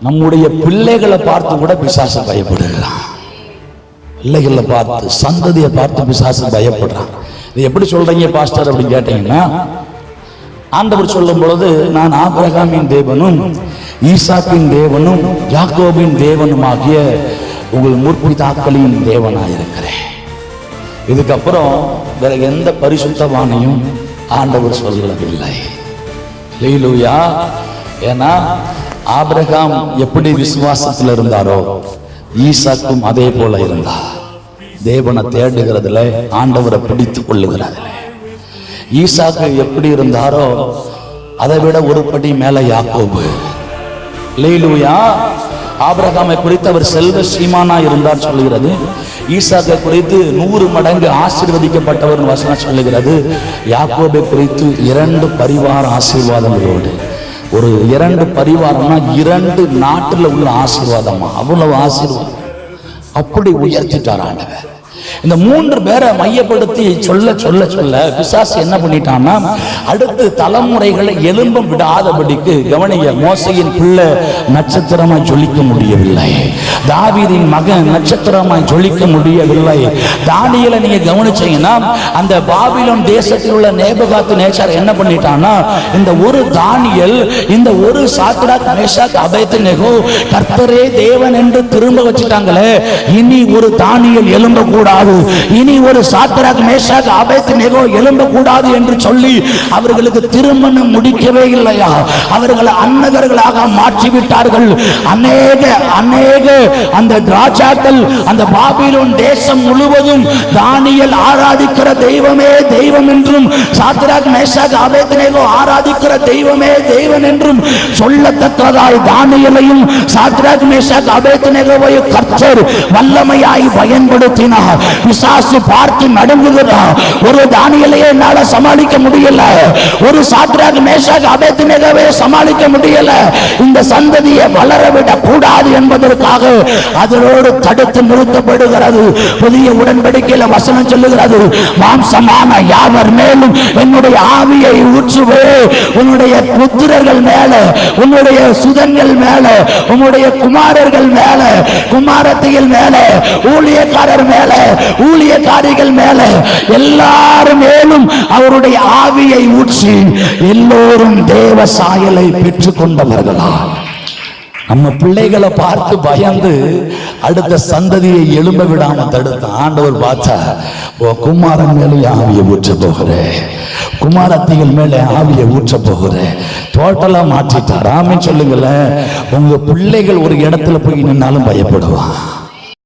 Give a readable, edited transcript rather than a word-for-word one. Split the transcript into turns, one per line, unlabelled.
நம்முடைய பிள்ளைகளை பார்த்து கூட பிசாசு பயப்படுகிறான். பிள்ளைகளை பார்த்து, சந்ததியை பார்த்து பிசாசு பயப்படுறான். இது எப்படி சொல்றீங்க பாஸ்டர் அப்படின்னு கேட்டீங்கன்னா, ஆண்டவர் சொல்லும் பொழுது, நான் ஆபிரகாமின் தேவனும் ஈசாக்கின் தேவனும் யாக்கோபின் தேவனும் ஆகிய உங்கள் முற்பிதாக்களின் தேவனாயிருக்கிறேன். இதுக்கப்புறம் வேற எந்த பரிசுத்தவானையும் ஆண்டவர் சொல்லவில்லை. ஹல்லேலூயா. ஏன்னா ஆபிரகாம் எப்படி விசுவாசத்தில் இருந்தாரோ ஈசாக்கும் அதே போல இருந்தார். தேவனை தேடுகிறதுல, ஆண்டவரை பிடித்து கொள்ளுகிறதுல. ஈசாக்கு எப்படி இருந்தாரோ அதை விட ஒரு படி மேல யாக்கோபு. ஹல்லேலூயா. ஆபிரகாமை குறித்து அவர் செல்வ ஸ்ரீமானா இருந்தார் சொல்லுகிறது. ஈசாக்கை குறித்து 100 மடங்கு ஆசீர்வதிக்கப்பட்டவர் வசனம் சொல்லுகிறது. யாக்கோபை குறித்து 2 பரிவார ஆசீர்வாதங்களோடு, ஒரு 2 பரிவாரம்னா 2 நாட்டுல உள்ள ஆசீர்வாதமா, அவ்வளவு ஆசீர்வாதம். அப்படி உயர்த்திட்டார் ஆண்டவர். இந்த 3 பேரை மையப்படுத்தி சொல்ல சொல்ல சொல்ல பிசாசு என்ன பண்ணிட்டான்னா, அடுத்து தலைமுறைகளை எலும்ப விடாதபடிக்கு, கவனிய, மோசையின் பிள்ளை நட்சத்திரமாய் ஜொலிக்க முடியவில்லை, தாவீதின் மகன் நட்சத்திரமாய் ஜொலிக்க முடியவில்லை. தானியேலை நீங்க கவனிச்சீங்கன்னா, அந்த பாபிலோன் தேசத்தில் உள்ள நேபுகாத் நேச்சார் என்ன பண்ணிட்டான்னா, இந்த ஒரு தானியேல், இந்த ஒரு சாத்ராக் மேஷாக் அபேத்நேகோ கர்த்தரே தேவன் என்று திரும்ப வச்சுட்டாங்களே, இனி ஒரு தானியேல் எழும்ப கூடாது, இனி ஒரு சாத்ராக் மேஷாக் அபேத்நேகோ எழும்ப கூடாது என்று சொல்லி அவர்களுக்கு திருமணம் முடிக்கவே இல்லையா, அவர்களை அன்னகர்களாக மாற்றிவிட்டார்கள். அநேக அந்த ராஜாக்கள், அந்த பாபிலோன் தேசம் முழுவதும் தானியேல் ஆராதிக்கிற தெய்வமே தெய்வம் என்றும், சாத்ராக் மேஷாக் அபேத்நேகோ ஆராதிக்கிற தெய்வமே தெய்வன் என்றும் சொல்லத்தக்கதாய் தானியேலையும் சாத்ராக் மேஷாக் அபேத்நேகோவையும் கர்த்தர் வல்லமையாய் பயன்படுத்தினார். பிசாசு பார்த்து நடுங்குகிறார். ஒரு தானியேலையே என்னால சமாளிக்க முடியல, ஒரு சாத்ராக் மேஷாக் அபேத்நேகோவை சமாளிக்க முடியல, இந்த சந்ததியை வளரவிட கூடாது என்பதற்காக அதனோடு தடுத்து நிறுத்தப்படுகிறது. புதிய உடன்படிக்கையில வசனம் சொல்லுகிறது, மாம்சமான யாவர் மேலும் என்னுடைய ஆவியை ஊற்றுவே, உன்னுடைய புத்திரர்கள் மேல, உன்னுடைய சுதன்கள் மேல, உன்னுடைய குமாரர்கள் மேல, குமாரத்திகள் மேல, ஊழியக்காரர் மேல, ஊழியக்காரிகள் மேல, எல்லாரும் மேலும் அவருடைய ஆவியை ஊற்றி எல்லோரும் தேவ சாயலை பெற்றுக் கொண்டவர்களா. நம்ம பிள்ளைகளை பார்த்து பயந்து அடுத்த சந்ததியை எழும்ப விடாம தடுத்த ஆண்டவர் பார்த்தா, குமாரன் மேலே ஆவியை ஊற்ற போகிறேன், குமாரத்திகள் மேலே ஆவியை ஊற்ற போகிறேன். டோட்டலா மாற்றிட்டார். ஆமென் சொல்லுங்களேன். உங்க பிள்ளைகள் ஒரு இடத்துல போய் நின்னாலும் பயப்படுவான்.